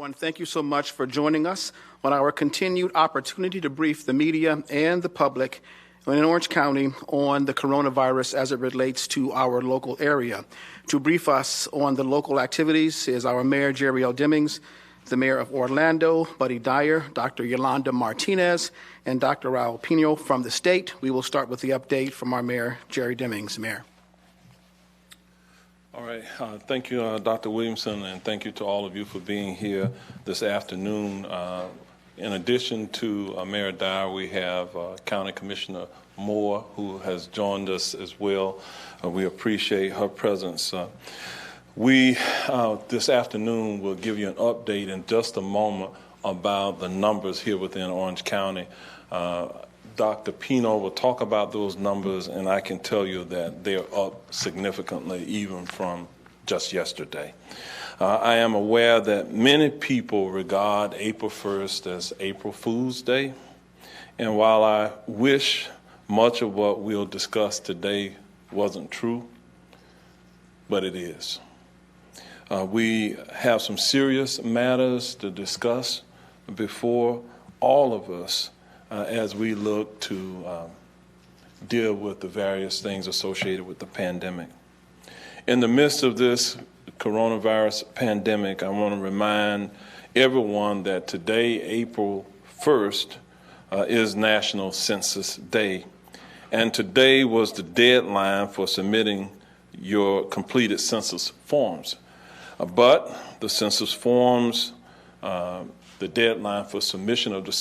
everyone. Thank you so much for joining us on our continued opportunity to brief the media and the public in Orange County on the coronavirus as it relates to our local area. To brief us on the local activities is our Mayor, Jerry L. Demings, the Mayor of Orlando, Buddy Dyer, Dr. Yolanda Martinez, and Dr. Raul Pino from the state. We will start with the update from our Mayor, Jerry Demings. Mayor. All right. Thank you, Dr. Williamson, and thank you to all of you for being here this afternoon. In addition to Mayor Dyer, we have County Commissioner Moore, who has joined us as well. We appreciate her presence. We, this afternoon, will give you an update in just a moment about the numbers here within Orange County. Dr. Pino will talk about those numbers, and I can tell you that they're up significantly even from just yesterday. I am aware that many people regard April 1st as April Fool's Day, and while I wish much of what we'll discuss today wasn't true, but it is. We have some serious matters to discuss before all of us as we look to deal with the various things associated with the pandemic. In the midst of this coronavirus pandemic, I want to remind everyone that today, April 1st, is National Census Day. And today was the deadline for submitting your completed census forms. But the census forms, the deadline for submission of the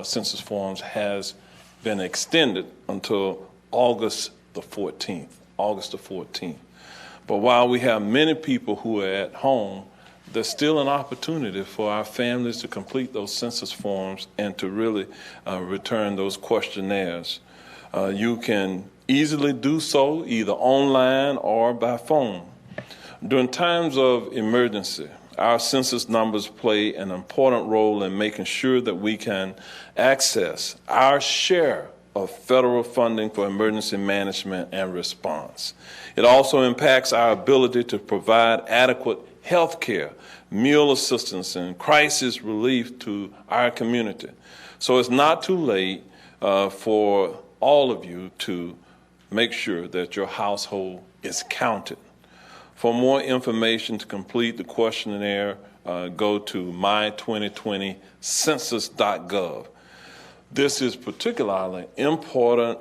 census forms has been extended until August the 14th. But while we have many people who are at home, there's still an opportunity for our families to complete those census forms and to really return those questionnaires. You can easily do so either online or by phone. During times of emergency, our census numbers play an important role in making sure that we can access our share of federal funding for emergency management and response. It also impacts our ability to provide adequate health care, meal assistance, and crisis relief to our community. So it's not too late for all of you to make sure that your household is counted. For more information to complete the questionnaire, go to my2020census.gov. This is particularly important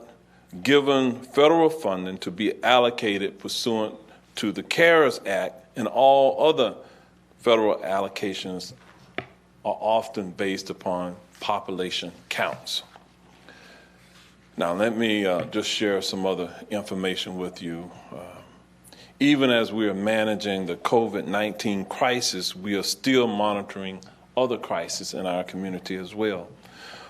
given federal funding to be allocated pursuant to the CARES Act, and all other federal allocations are often based upon population counts. Now, let me just share some other information with you. Even as we are managing the COVID-19 crisis, we are still monitoring other crises in our community as well.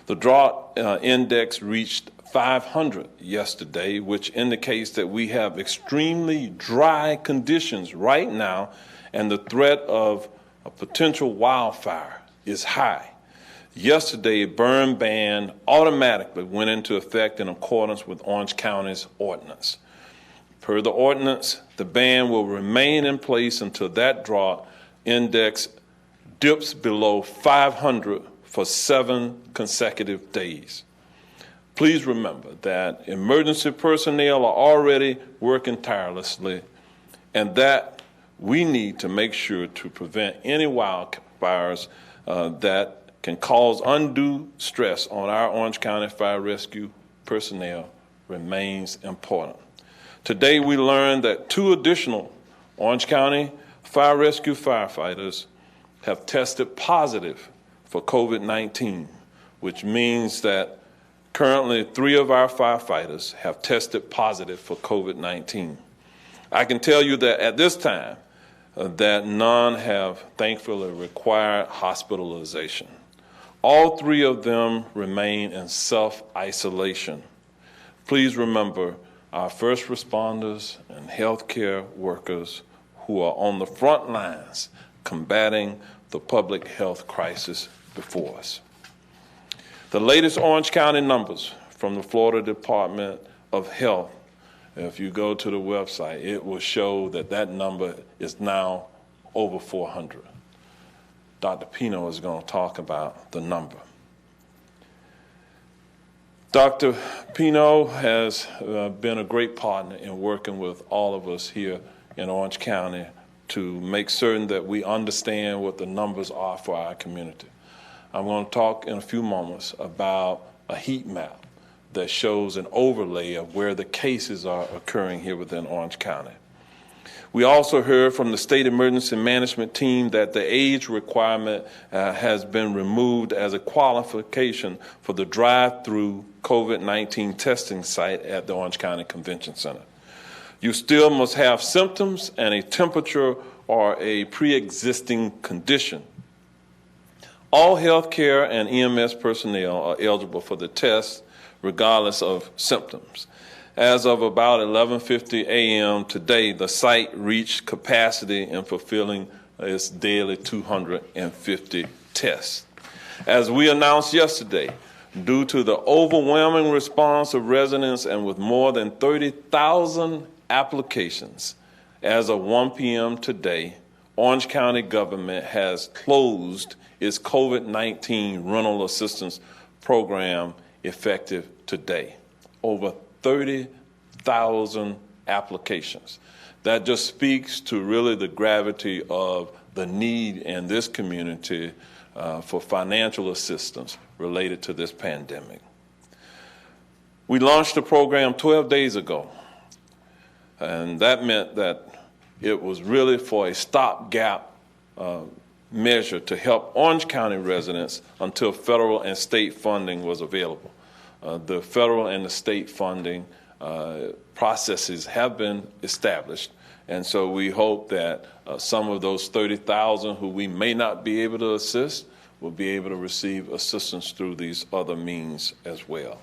The drought index reached 500 yesterday, which indicates that we have extremely dry conditions right now, and the threat of a potential wildfire is high. Yesterday, a burn ban automatically went into effect in accordance with Orange County's ordinance. Per the ordinance, the ban will remain in place until that drought index dips below 500 for 7 consecutive days. Please remember that emergency personnel are already working tirelessly, and that we need to make sure to prevent any wildfires that can cause undue stress on our Orange County Fire Rescue personnel remains important. Today we learned that 2 additional Orange County Fire Rescue firefighters have tested positive for COVID-19, which means that currently 3 of our firefighters have tested positive for COVID-19. I can tell you that at this time, that none have thankfully required hospitalization. All 3 of them remain in self-isolation. Please remember our first responders and healthcare workers who are on the front lines combating the public health crisis before us. The latest Orange County numbers from the Florida Department of Health, if you go to the website, it will show that that number is now over 400. Dr. Pino is going to talk about the number. Dr. Pino has been a great partner in working with all of us here in Orange County to make certain that we understand what the numbers are for our community. I'm going to talk in a few moments about a heat map that shows an overlay of where the cases are occurring here within Orange County. We also heard from the State Emergency Management Team that the age requirement has been removed as a qualification for the drive-through COVID-19 testing site at the Orange County Convention Center. You still must have symptoms and a temperature or a pre-existing condition. All healthcare and EMS personnel are eligible for the test regardless of symptoms. As of about 11:50 a.m. today, the site reached capacity in fulfilling its daily 250 tests. As we announced yesterday, due to the overwhelming response of residents and with more than 30,000 applications, as of 1 p.m. today, Orange County government has closed its COVID-19 rental assistance program effective today. Over 30,000 applications. That just speaks to really the gravity of the need in this community for financial assistance related to this pandemic. We launched the program 12 days ago, and that meant that it was really for a stopgap measure to help Orange County residents until federal and state funding was available. The federal and the state funding processes have been established, and so we hope that some of those 30,000 who we may not be able to assist will be able to receive assistance through these other means as well.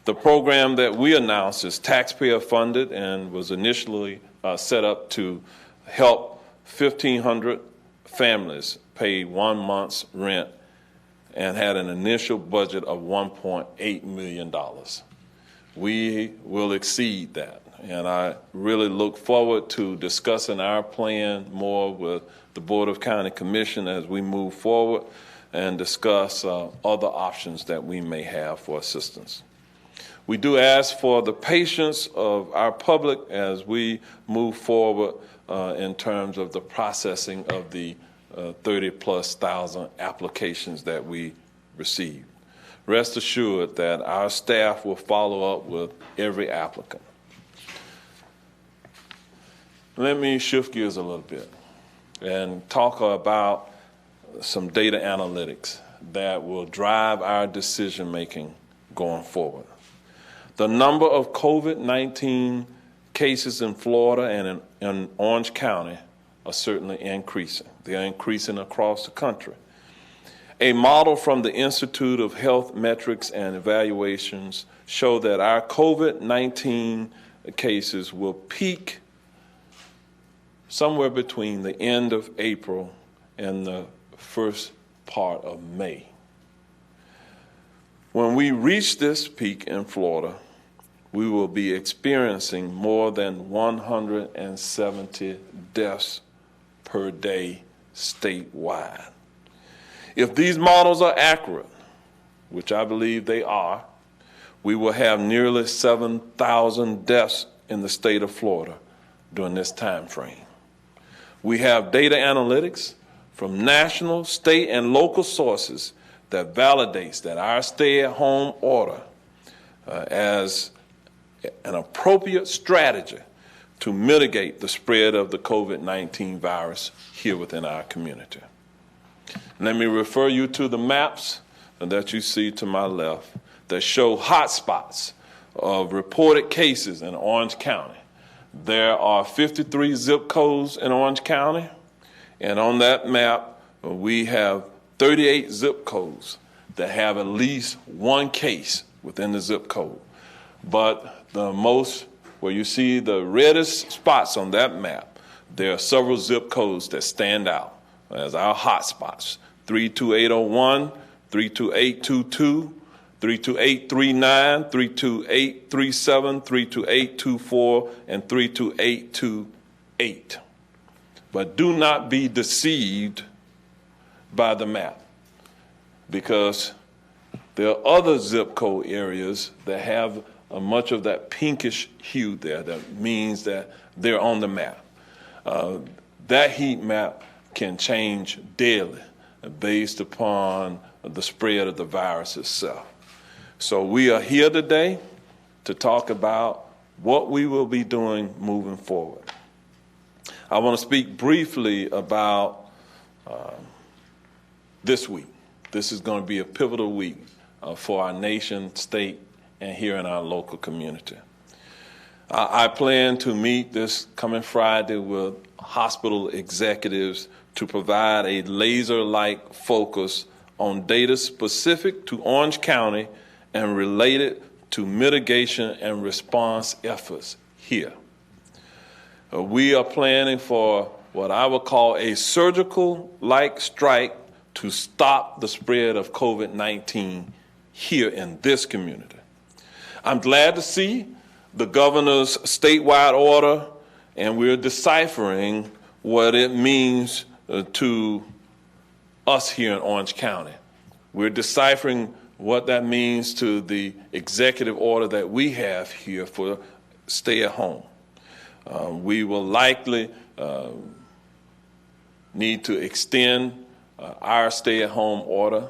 The program that we announced is taxpayer funded and was initially set up to help 1,500 families pay 1 month's rent and had an initial budget of $1.8 million. We will exceed that, and I really look forward to discussing our plan more with the Board of County Commission as we move forward and discuss other options that we may have for assistance. We do ask for the patience of our public as we move forward in terms of the processing of the 30,000+ applications that we received. Rest assured that our staff will follow up with every applicant. Let me shift gears a little bit and talk about some data analytics that will drive our decision making going forward. The number of COVID-19 cases in Florida and in Orange County are certainly increasing. They are increasing across the country. A model from the Institute of Health Metrics and Evaluations show that our COVID-19 cases will peak somewhere between the end of April and the first part of May. When we reach this peak in Florida, we will be experiencing more than 170 deaths per day statewide. If these models are accurate, which I believe they are, we will have nearly 7,000 deaths in the state of Florida during this time frame. We have data analytics from national, state, and local sources that validates that our stay-at-home order as an appropriate strategy to mitigate the spread of the COVID-19 virus here within our community. Let me refer you to the maps that you see to my left that show hotspots of reported cases in Orange County. There are 53 zip codes in Orange County, and on that map we have 38 zip codes that have at least one case within the zip code. But the most, where you see the reddest spots on that map, there are several zip codes that stand out as our hotspots: 32801, 32822, 32839, 32837, 32824, and 32828. But do not be deceived by the map, because there are other zip code areas that have much of that pinkish hue there. That means that they're on the map. That heat map can change daily based upon the spread of the virus itself. So we are here today to talk about what we will be doing moving forward. I want to speak briefly about this week. This is going to be a pivotal week for our nation, state, and here in our local community. I plan to meet this coming Friday with hospital executives to provide a laser-like focus on data specific to Orange County and related to mitigation and response efforts here. We are planning for what I would call a surgical-like strike to stop the spread of COVID-19 here in this community. I'm glad to see the governor's statewide order, and we're deciphering what it means to us here in Orange County. We're deciphering what that means to the executive order that we have here for stay at home. We will likely need to extend our stay at home order.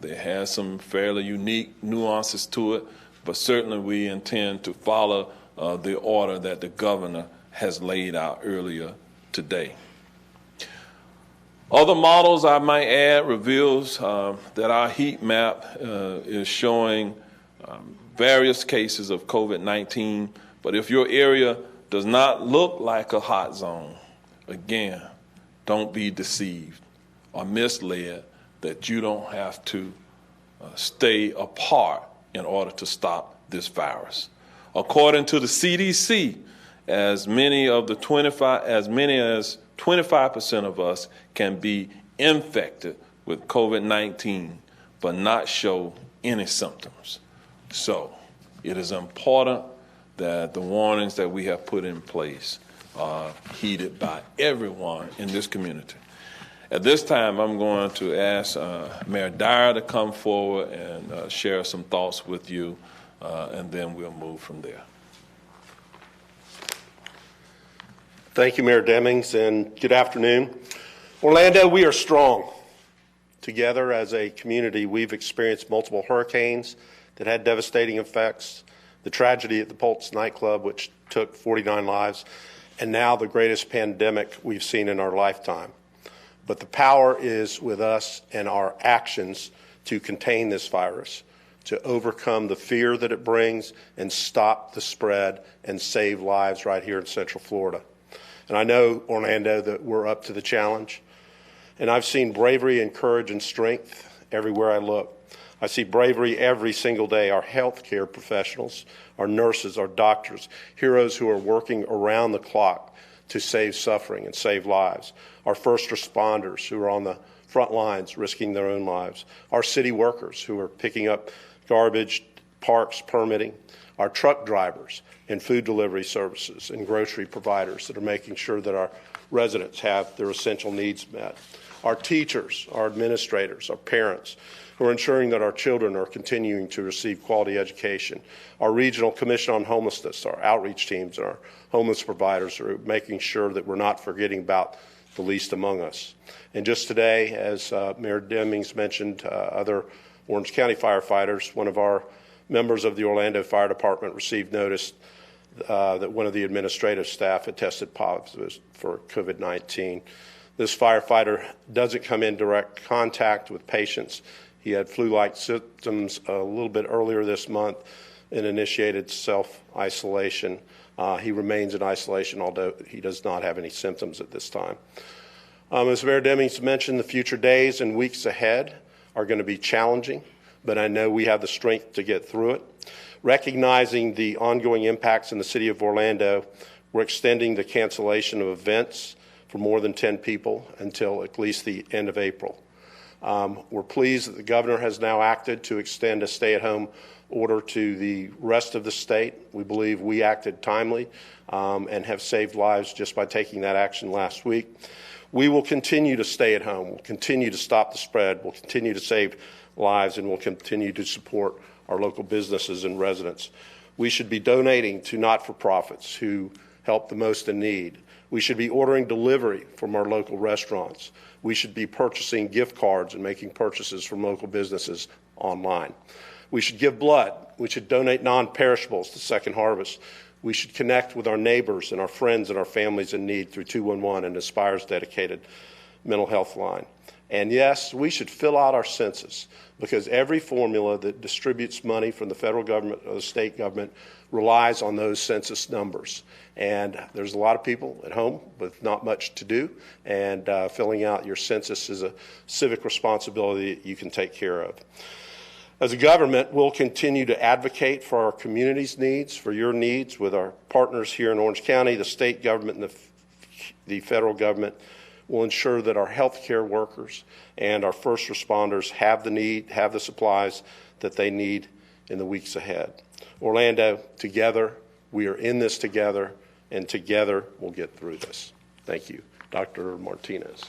There has some fairly unique nuances to it, but certainly we intend to follow the order that the governor has laid out earlier today. Other models, I might add, reveals that our heat map is showing various cases of COVID-19, but if your area does not look like a hot zone, again, don't be deceived or misled that you don't have to stay apart in order to stop this virus. According to the CDC, as many as 25% of us can be infected with COVID-19 but not show any symptoms. So it is important that the warnings that we have put in place are heeded by everyone in this community. At this time, I'm going to ask Mayor Dyer to come forward and share some thoughts with you, and then we'll move from there. Thank you, Mayor Demings, and good afternoon. Orlando, we are strong. Together as a community, we've experienced multiple hurricanes that had devastating effects, the tragedy at the Pulse nightclub, which took 49 lives, and now the greatest pandemic we've seen in our lifetime. But the power is with us and our actions to contain this virus, to overcome the fear that it brings and stop the spread and save lives right here in Central Florida. And I know, Orlando, that we're up to the challenge. And I've seen bravery and courage and strength everywhere I look. I see bravery every single day. Our healthcare professionals, our nurses, our doctors, heroes who are working around the clock to save suffering and save lives. Our first responders who are on the front lines risking their own lives. Our city workers who are picking up garbage, parks, permitting. Our truck drivers and food delivery services and grocery providers that are making sure that our residents have their essential needs met. Our teachers, our administrators, our parents who are ensuring that our children are continuing to receive quality education. Our Regional Commission on Homelessness, our outreach teams, and our homeless providers are making sure that we're not forgetting about the least among us. And just today, as Mayor Demings mentioned, other Orange County firefighters, one of our members of the Orlando Fire Department received notice that one of the administrative staff had tested positive for COVID-19. This firefighter doesn't come in direct contact with patients. He had flu-like symptoms a little bit earlier this month and initiated self-isolation. He remains in isolation, although he does not have any symptoms at this time. As Mayor Demings mentioned, the future days and weeks ahead are going to be challenging, but I know we have the strength to get through it. Recognizing the ongoing impacts in the city of Orlando, we're extending the cancellation of events for more than 10 people until at least the end of April. We're pleased that the governor has now acted to extend a stay-at-home order to the rest of the state. We believe we acted timely and have saved lives just by taking that action last week. We will continue to stay at home. We'll continue to stop the spread. We'll continue to save lives, and we'll continue to support our local businesses and residents. We should be donating to not-for-profits who help the most in need. We should be ordering delivery from our local restaurants. We should be purchasing gift cards and making purchases from local businesses online. We should give blood. We should donate non-perishables to Second Harvest. We should connect with our neighbors and our friends and our families in need through 211 and Aspire's dedicated mental health line. And yes, we should fill out our census, because every formula that distributes money from the federal government or the state government relies on those census numbers. And there's a lot of people at home with not much to do, and filling out your census is a civic responsibility that you can take care of. As a government, we'll continue to advocate for our community's needs, for your needs, with our partners here in Orange County. The state government and the federal government will ensure that our healthcare workers and our first responders have the supplies that they need in the weeks ahead. Orlando, together, we are in this together, and together we'll get through this. Thank you. Dr. Martinez.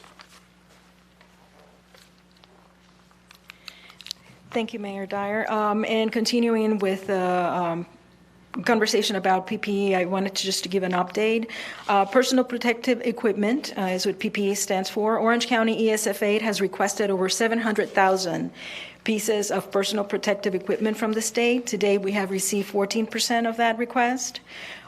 Thank you, Mayor Dyer. And continuing with the conversation about PPE, I wanted to give an update. Personal protective equipment is what PPE stands for. Orange County ESF8 has requested over 700,000 pieces of personal protective equipment from the state. Today, we have received 14% of that request.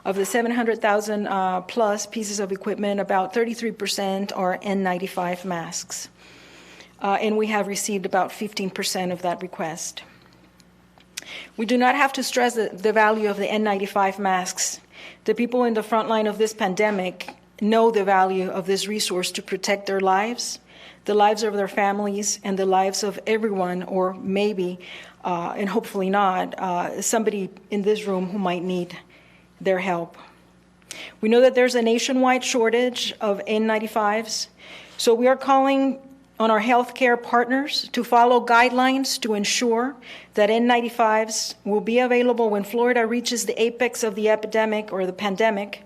Of the 700,000 plus pieces of equipment, about 33% are N95 masks. And we have received about 15% of that request. We do not have to stress the value of the N95 masks. The people in the front line of this pandemic know the value of this resource to protect their lives, the lives of their families, and the lives of everyone, or maybe, and hopefully not, somebody in this room who might need their help. We know that there's a nationwide shortage of N95s, so we are calling on our healthcare partners to follow guidelines to ensure that N95s will be available when Florida reaches the apex of the epidemic or the pandemic,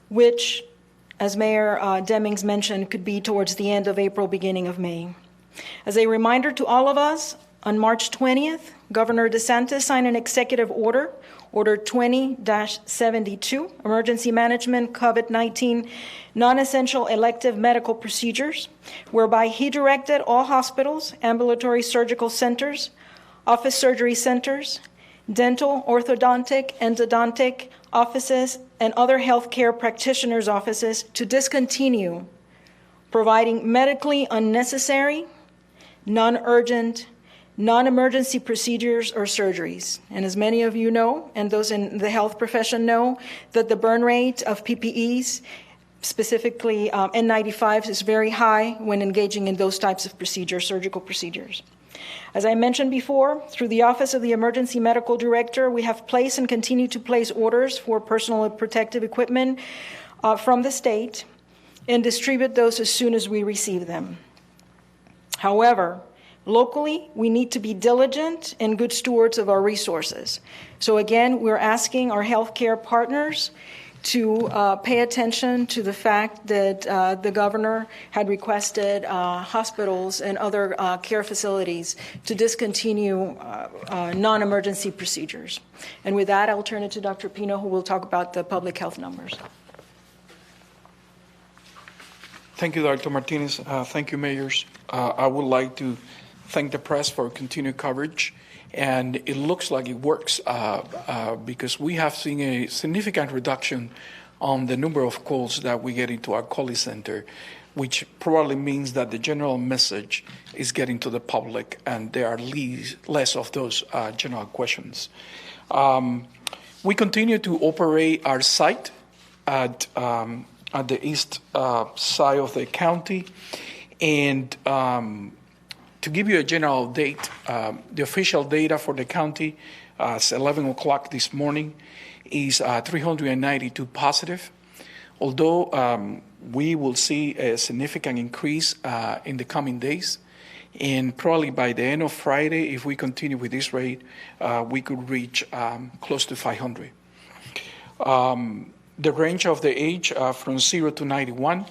which, as Mayor Demings mentioned, could be towards the end of April, beginning of May. As a reminder to all of us, on March 20th, Governor DeSantis signed an executive order, Order 20-72, Emergency Management COVID-19 Non-Essential Elective Medical Procedures, whereby he directed all hospitals, ambulatory surgical centers, office surgery centers, dental, orthodontic, endodontic offices, and other healthcare practitioners' offices to discontinue providing medically unnecessary, non-urgent, non-emergency procedures or surgeries. And as many of you know, and those in the health profession know, that the burn rate of PPEs, specifically N95s, is very high when engaging in those types of procedures, surgical procedures. As I mentioned before, through the Office of the Emergency Medical Director, we have placed and continue to place orders for personal protective equipment from the state and distribute those as soon as we receive them. However, locally, we need to be diligent and good stewards of our resources. So again, we're asking our healthcare partners to pay attention to the fact that the governor had requested hospitals and other care facilities to discontinue non-emergency procedures. And with that, I'll turn it to Dr. Pino, who will talk about the public health numbers. Thank you, Dr. Martinez. Thank you, mayors. I would like to thank the press for continued coverage. And it looks like it works because we have seen a significant reduction on the number of calls that we get into our call center, which probably means that the general message is getting to the public and there are less of those general questions. We continue to operate our site at the east side of the county, and to give you a general date, the official data for the county at 11 o'clock this morning is 392 positive, although we will see a significant increase in the coming days. And probably by the end of Friday, if we continue with this rate, we could reach close to 500. the range of the age from 0 to 91.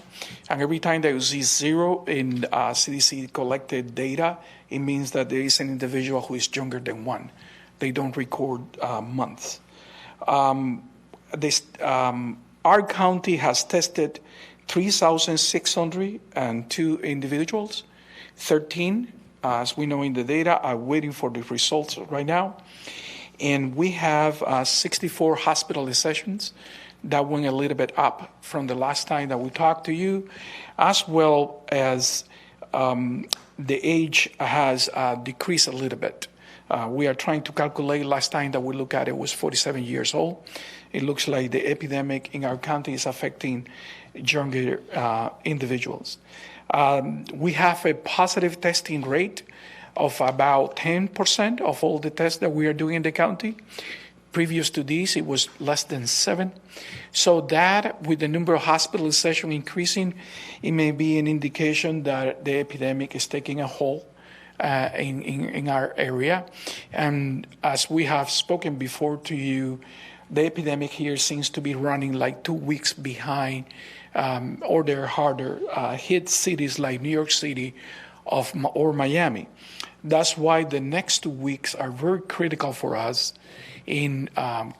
And every time that you see 0 in CDC collected data, it means that there is an individual who is younger than 1. They don't record months. Our county has tested 3,602 individuals. 13, as we know in the data, are waiting for the results right now. And we have 64 hospitalizations. That went a little bit up from the last time that we talked to you, as well as the age has decreased a little bit. We are trying to calculate. Last time that we looked at it was 47 years old. It looks like the epidemic in our county is affecting younger individuals. We have a positive testing rate of about 10% of all the tests that we are doing in the county. Previous to this, it was less than 7. So that, with the number of hospitalizations increasing, it may be an indication that the epidemic is taking a hold in our area. And as we have spoken before to you, the epidemic here seems to be running like 2 weeks behind or their harder hit cities like New York City or Miami. That's why the next 2 weeks are very critical for us in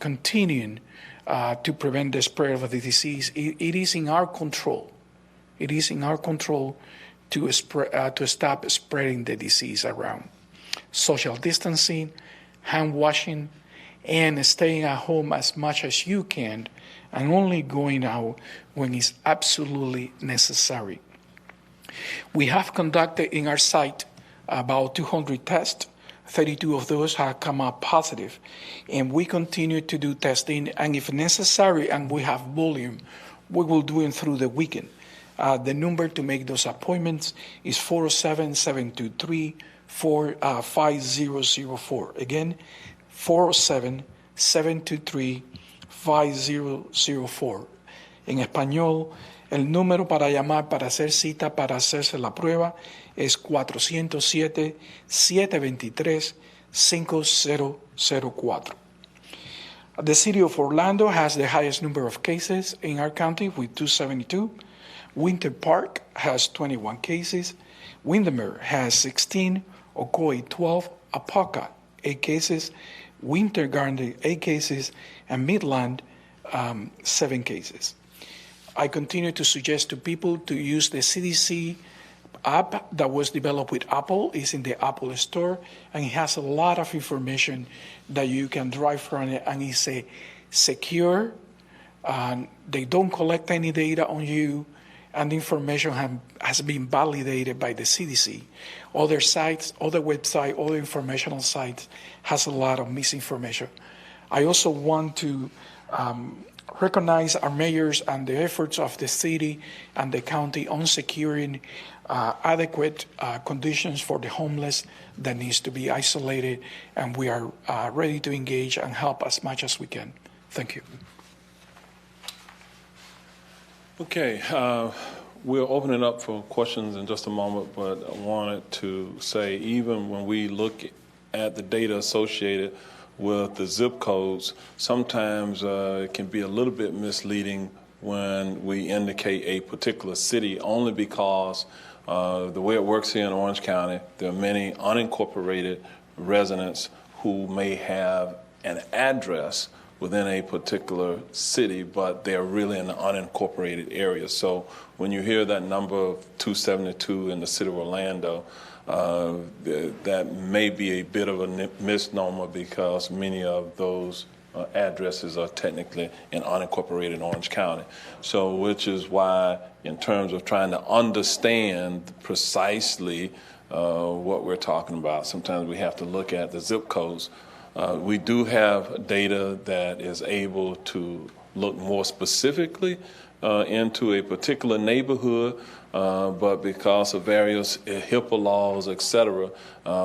continuing to prevent the spread of the disease. It is in our control. It is in our control to stop spreading the disease around. Social distancing, hand washing, and staying at home as much as you can, and only going out when it's absolutely necessary. We have conducted in our site about 200 tests. 32 of those have come out positive, and we continue to do testing, and if necessary and we have volume, we will do it through the weekend. The number to make those appointments is 407-723-5004. Again, 407-723-5004. En español, el número para llamar para hacer cita para hacerse la prueba es 407-723-5004. The city of Orlando has the highest number of cases in our county with 272. Winter Park has 21 cases. Windermere has 16. Ocoee 12. Apoca 8 cases. Winter Garden 8 cases. And Midland 7 cases. I continue to suggest to people to use the CDC app that was developed with Apple. It's in the Apple Store, and it has a lot of information that you can drive from it, and it's secure. They don't collect any data on you, and the information has been validated by the CDC. Other sites, other websites, other informational sites has a lot of misinformation. I also want to recognize our mayors and the efforts of the city and the county on securing adequate conditions for the homeless that needs to be isolated, and we are ready to engage and help as much as we can. Thank you. Okay, we'll open it up for questions in just a moment, but I wanted to say, even when we look at the data associated with the zip codes, sometimes it can be a little bit misleading when we indicate a particular city, only because the way it works here in Orange County, there are many unincorporated residents who may have an address within a particular city, but they're really in the unincorporated area. So when you hear that number of 272 in the city of Orlando, that may be a bit of a misnomer, because many of those addresses are technically in unincorporated Orange County. So, which is why, in terms of trying to understand precisely what we're talking about, sometimes we have to look at the zip codes. We do have data that is able to look more specifically into a particular neighborhood, but because of various HIPAA laws, et cetera,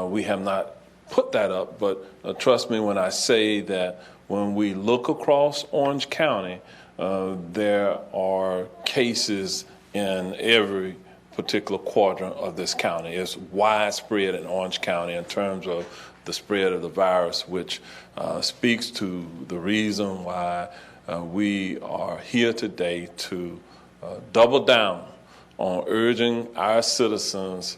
we have not put that up. But trust me when I say that when we look across Orange County, there are cases in every particular quadrant of this county. It's widespread in Orange County in terms of the spread of the virus, which speaks to the reason why we are here today to double down on urging our citizens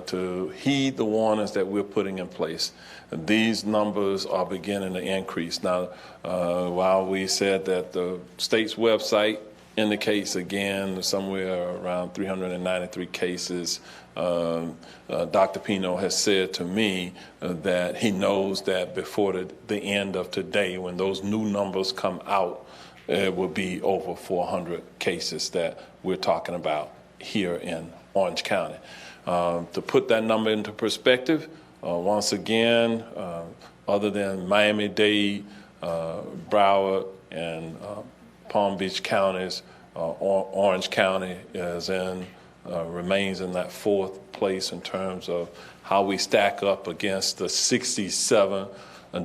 to heed the warnings that we're putting in place. These numbers are beginning to increase. Now, while we said that the state's website indicates again somewhere around 393 cases, Dr. Pino has said to me that he knows that before the end of today, when those new numbers come out, it will be over 400 cases that we're talking about here in Orange County. To put that number into perspective, once again, other than Miami-Dade, Broward, and Palm Beach counties, Orange County remains in that fourth place in terms of how we stack up against the 67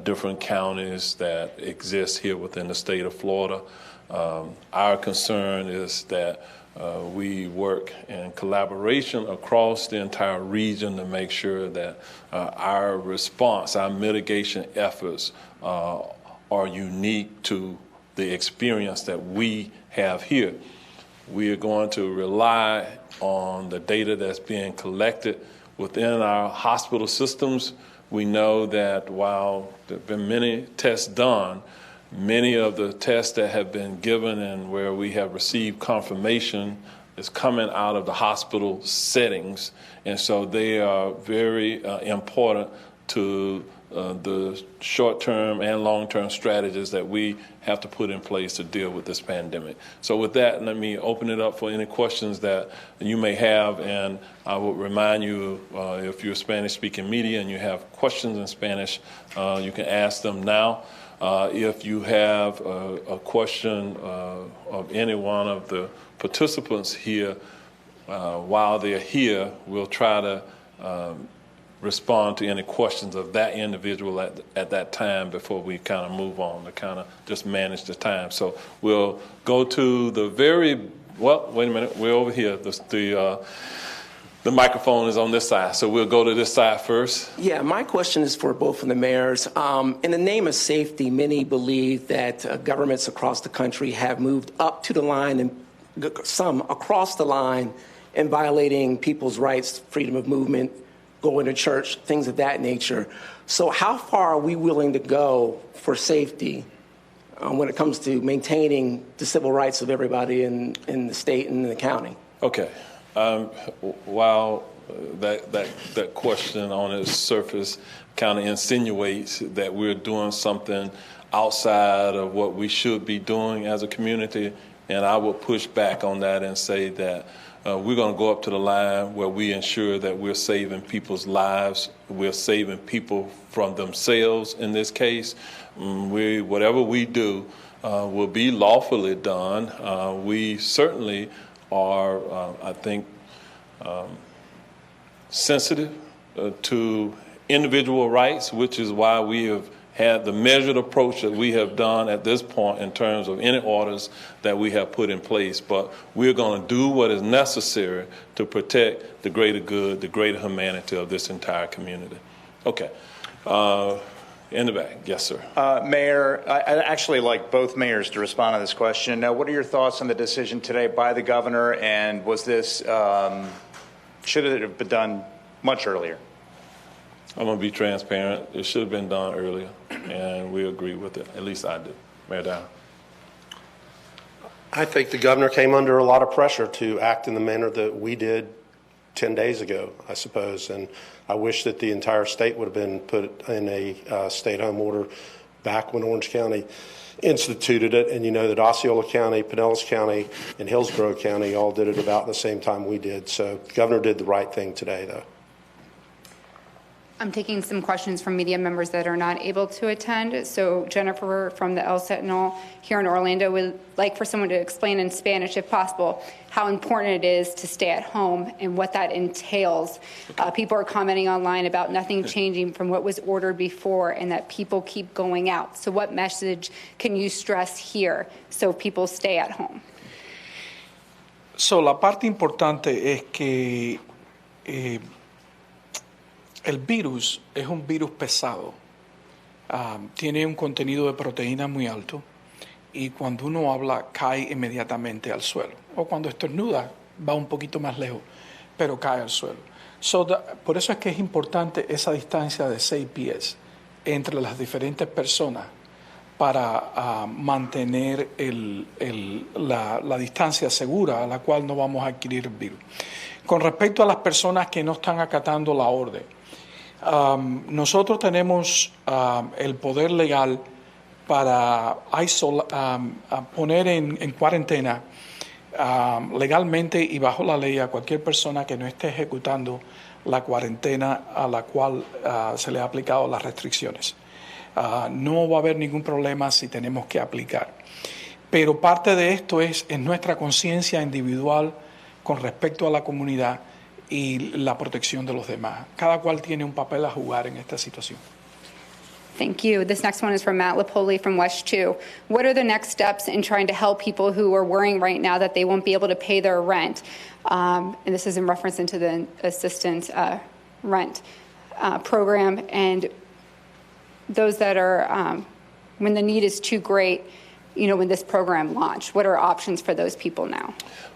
different counties that exist here within the state of Florida. Our concern is that we work in collaboration across the entire region to make sure that our response, our mitigation efforts are unique to the experience that we have here. We are going to rely on the data that's being collected within our hospital systems. We know that while there have been many tests done, many of the tests that have been given and where we have received confirmation is coming out of the hospital settings. And so they are very important to the short-term and long-term strategies that we have to put in place to deal with this pandemic. So with that, let me open it up for any questions that you may have. And I will remind you, if you're Spanish-speaking media and you have questions in Spanish, you can ask them now. If you have a question of any one of the participants here, while they're here, we'll try to respond to any questions of that individual at that time before we kind of move on to kind of just manage the time. So we'll go to the wait a minute, we're over here. The microphone is on this side, so we'll go to this side first. Yeah, my question is for both of the mayors. In the name of safety, many believe that governments across the country have moved up to the line and some across the line in violating people's rights, freedom of movement, going to church, things of that nature. So how far are we willing to go for safety when it comes to maintaining the civil rights of everybody in the state and in the county? Okay. While that question on its surface kind of insinuates that we're doing something outside of what we should be doing as a community, and I will push back on that and say that we're going to go up to the line where we ensure that we're saving people's lives, we're saving people from themselves in this case. Whatever we do will be lawfully done. We certainly are, I think, sensitive to individual rights, which is why we have had the measured approach that we have done at this point in terms of any orders that we have put in place. But we're going to do what is necessary to protect the greater good, the greater humanity of this entire community. Okay. In the back. Yes, sir. Mayor, I'd actually like both mayors to respond to this question. What are your thoughts on the decision today by the governor, and was this, should it have been done much earlier? I'm going to be transparent. It should have been done earlier, and we agree with it. At least I do. Mayor Dow. I think the governor came under a lot of pressure to act in the manner that we did 10 days ago, I suppose. And I wish that the entire state would have been put in a stay-at-home order back when Orange County instituted it. And you know that Osceola County, Pinellas County, and Hillsborough County all did it about the same time we did. So the governor did the right thing today, though. I'm taking some questions from media members that are not able to attend. So Jennifer from the El Sentinel here in Orlando would like for someone to explain in Spanish, if possible, how important it is to stay at home and what that entails. People are commenting online about nothing changing from what was ordered before and that people keep going out. So what message can you stress here so people stay at home? So la parte importante es que el virus es un virus pesado, tiene un contenido de proteína muy alto y cuando uno habla cae inmediatamente al suelo. O cuando estornuda va un poquito más lejos, pero cae al suelo. Por eso es que es importante esa distancia de 6 pies entre las diferentes personas para mantener la distancia segura a la cual no vamos a adquirir el virus. Con respecto a las personas que no están acatando la orden, nosotros tenemos el poder legal para poner en cuarentena legalmente y bajo la ley a cualquier persona que no esté ejecutando la cuarentena a la cual se le ha aplicado las restricciones. No va a haber ningún problema si tenemos que aplicar. Pero parte de esto es nuestra conciencia individual con respecto a la comunidad y la protección de los demás. Cada cual tiene un papel a jugar en esta situación. Thank you. This next one is from Matt Lipoli from West 2. What are the next steps in trying to help people who are worrying right now that they won't be able to pay their rent? And this is in reference into the assistance rent program. And those that are, when the need is too great, when this program launched, what are options for those people now?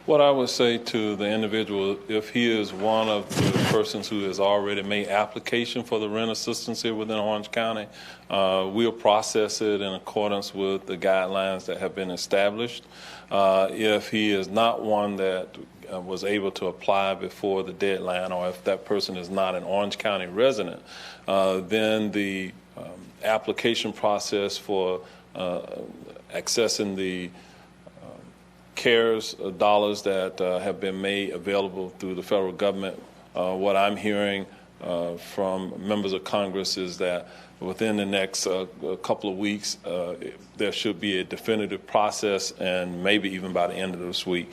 What I would say to the individual, if he is one of the persons who has already made application for the rent assistance here within Orange County, we'll process it in accordance with the guidelines that have been established. If he is not one that was able to apply before the deadline, or if that person is not an Orange County resident, then the application process for accessing the CARES dollars that have been made available through the federal government. What I'm hearing from members of Congress is that within the next couple of weeks, there should be a definitive process, and maybe even by the end of this week,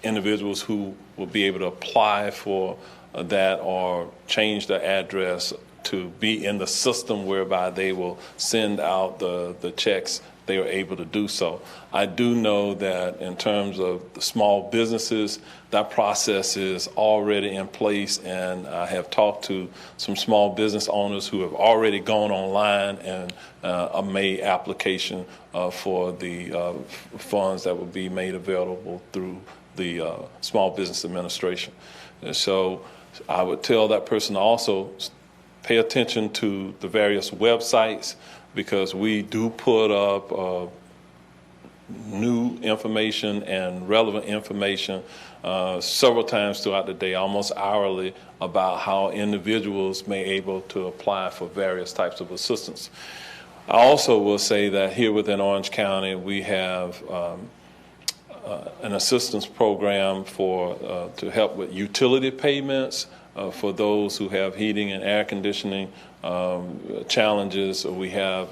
individuals who will be able to apply for that or change their address to be in the system whereby they will send out the checks, they are able to do so. I do know that in terms of the small businesses, that process is already in place, and I have talked to some small business owners who have already gone online and made application for the funds that will be made available through the Small Business Administration. And so I would tell that person to also pay attention to the various websites, because we do put up new information and relevant information several times throughout the day, almost hourly, about how individuals may be able to apply for various types of assistance. I also will say that here within Orange County, we have an assistance program to help with utility payments for those who have heating and air conditioning challenges. We have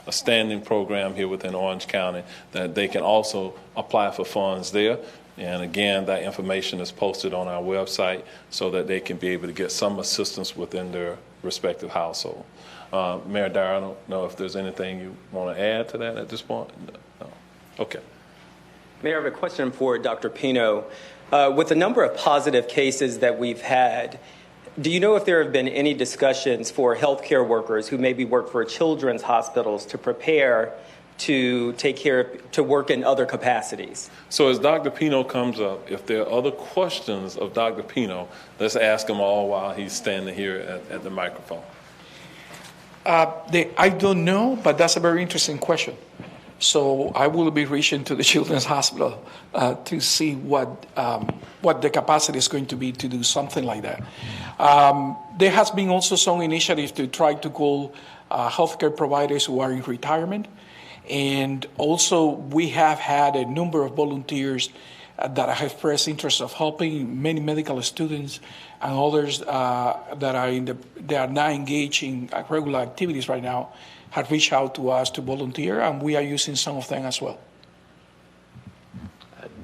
a standing program here within Orange County that they can also apply for funds there. And again, that information is posted on our website so that they can be able to get some assistance within their respective household. Mayor Dyer, I don't know if there's anything you want to add to that at this point? No. Okay. Mayor, I have a question for Dr. Pino. With the number of positive cases that we've had, do you know if there have been any discussions for healthcare workers who maybe work for children's hospitals to prepare to to work in other capacities? So as Dr. Pino comes up, if there are other questions of Dr. Pino, let's ask them all while he's standing here at the microphone. I don't know, but that's a very interesting question. So I will be reaching to the Children's Hospital to see what the capacity is going to be to do something like that. There has been also some initiatives to try to call healthcare providers who are in retirement. And also we have had a number of volunteers that have expressed interest of helping many medical students and others that are now engaged in regular activities right now have reached out to us to volunteer, and we are using some of them as well.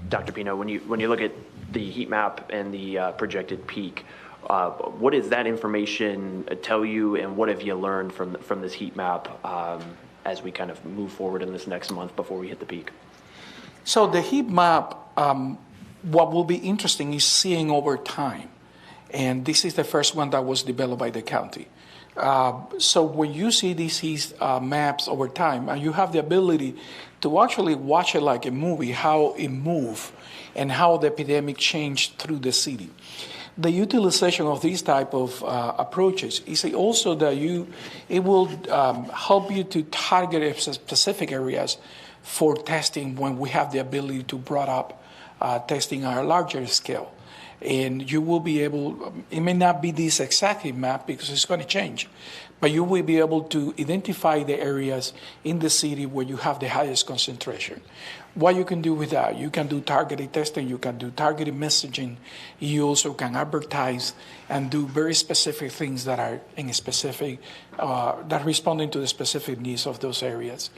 Dr. Pino, when you look at the heat map and the projected peak, what does that information tell you, and what have you learned from this heat map as we kind of move forward in this next month before we hit the peak? So the heat map, what will be interesting is seeing over time, and this is the first one that was developed by the county. So when you see these maps over time, and you have the ability to actually watch it like a movie, how it moved and how the epidemic changed through the city. The utilization of these type of approaches is also that it will help you to target specific areas for testing when we have the ability to brought up testing on a larger scale. And you will be able, it may not be this exact map because it's going to change, but you will be able to identify the areas in the city where you have the highest concentration. What you can do with that, you can do targeted testing, you can do targeted messaging, you also can advertise and do very specific things that are in specific, that responding to the specific needs of those areas.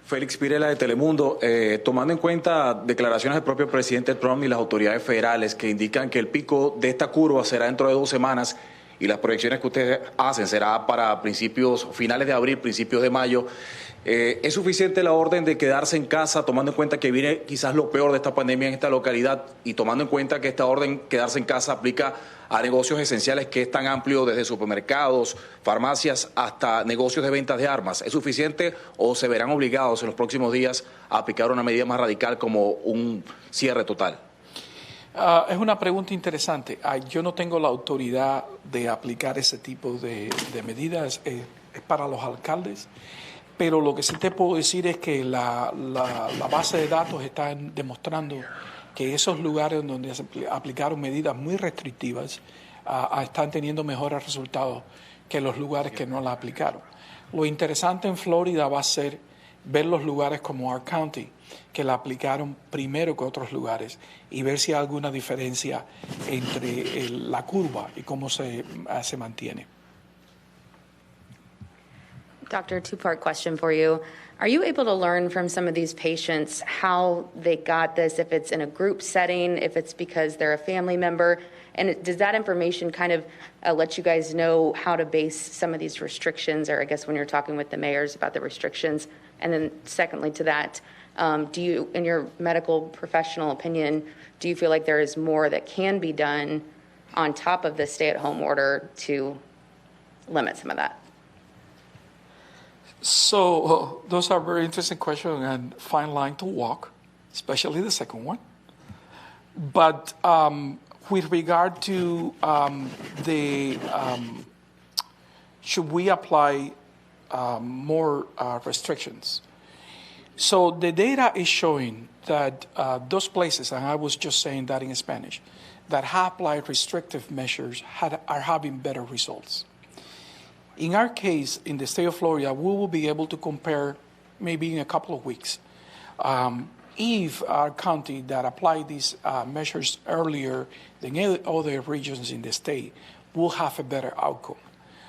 Félix Pirela de Telemundo, tomando en cuenta declaraciones del propio presidente Trump y las autoridades federales que indican que el pico de esta curva será dentro de 2 semanas y las proyecciones que ustedes hacen será para finales de abril, principios de mayo, ¿es suficiente la orden de quedarse en casa tomando en cuenta que viene quizás lo peor de esta pandemia en esta localidad y tomando en cuenta que esta orden quedarse en casa aplica a negocios esenciales que es tan amplio desde supermercados, farmacias hasta negocios de ventas de armas? ¿Es suficiente o se verán obligados en los próximos días a aplicar una medida más radical como un cierre total? Es una pregunta interesante. Yo no tengo la autoridad de aplicar ese tipo de medidas, es para los alcaldes, pero lo que sí te puedo decir es que la base de datos está demostrando que esos lugares donde se aplicaron medidas muy restrictivas están teniendo mejores resultados que los lugares que no las aplicaron. Lo interesante en Florida va a ser ver los lugares como our county, que la aplicaron primero que otros lugares, y ver si hay alguna diferencia entre la curva y cómo se mantiene. Doctor, two-part question for you. Are you able to learn from some of these patients how they got this, if it's in a group setting, if it's because they're a family member? And does that information kind of let you guys know how to base some of these restrictions, or I guess when you're talking with the mayors about the restrictions? And then secondly to that, do you, in your medical professional opinion, do you feel like there is more that can be done on top of the stay-at-home order to limit some of that? So those are very interesting questions and fine line to walk, especially the second one. But with regard to should we apply more restrictions? So the data is showing that those places, and I was just saying that in Spanish, that have applied restrictive measures are having better results. In our case, in the state of Florida, we will be able to compare maybe in a couple of weeks. If our county that applied these measures earlier than other regions in the state will have a better outcome.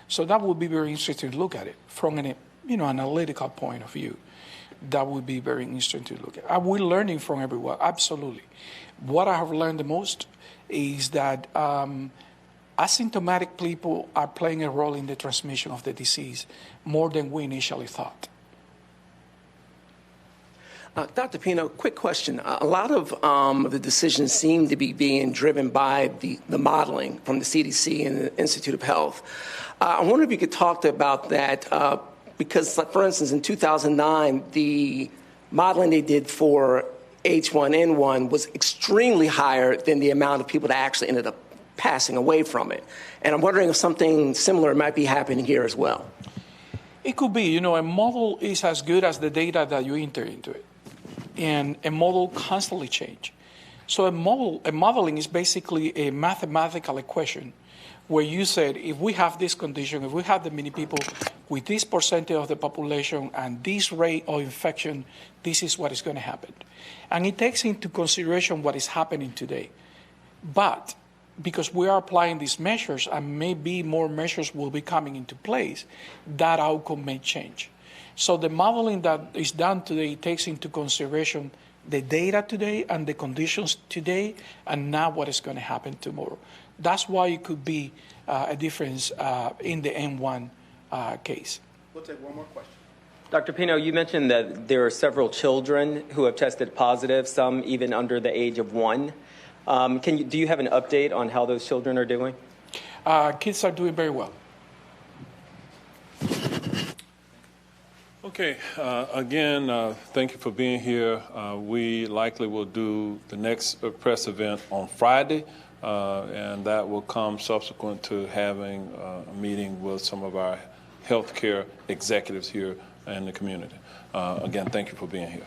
So that would be very interesting to look at it from an analytical point of view. That would be very interesting to look at. Are we learning from everyone? Absolutely. What I have learned the most is that asymptomatic people are playing a role in the transmission of the disease more than we initially thought. Dr. Pino, quick question. A lot of the decisions seem to be being driven by the modeling from the CDC and the Institute of Health. I wonder if you could talk about that because, for instance, in 2009, the modeling they did for H1N1 was extremely higher than the amount of people that actually ended up passing away from it. And I'm wondering if something similar might be happening here as well. It could be. A model is as good as the data that you enter into it. And a model constantly changes. So a modeling is basically a mathematical equation where you said, if we have this condition, if we have the many people with this percentage of the population and this rate of infection, this is what is going to happen. And it takes into consideration what is happening today. But because we are applying these measures and maybe more measures will be coming into place, that outcome may change. So the modeling that is done today takes into consideration the data today and the conditions today and not what is going to happen tomorrow. That's why it could be a difference in the N1 case. We'll take one more question. Dr. Pino, you mentioned that there are several children who have tested positive, some even under the age of 1. Do you have an update on how those children are doing? Kids are doing very well. Okay, again, thank you for being here. We likely will do the next press event on Friday, and that will come subsequent to having a meeting with some of our healthcare executives here in the community. Again, thank you for being here.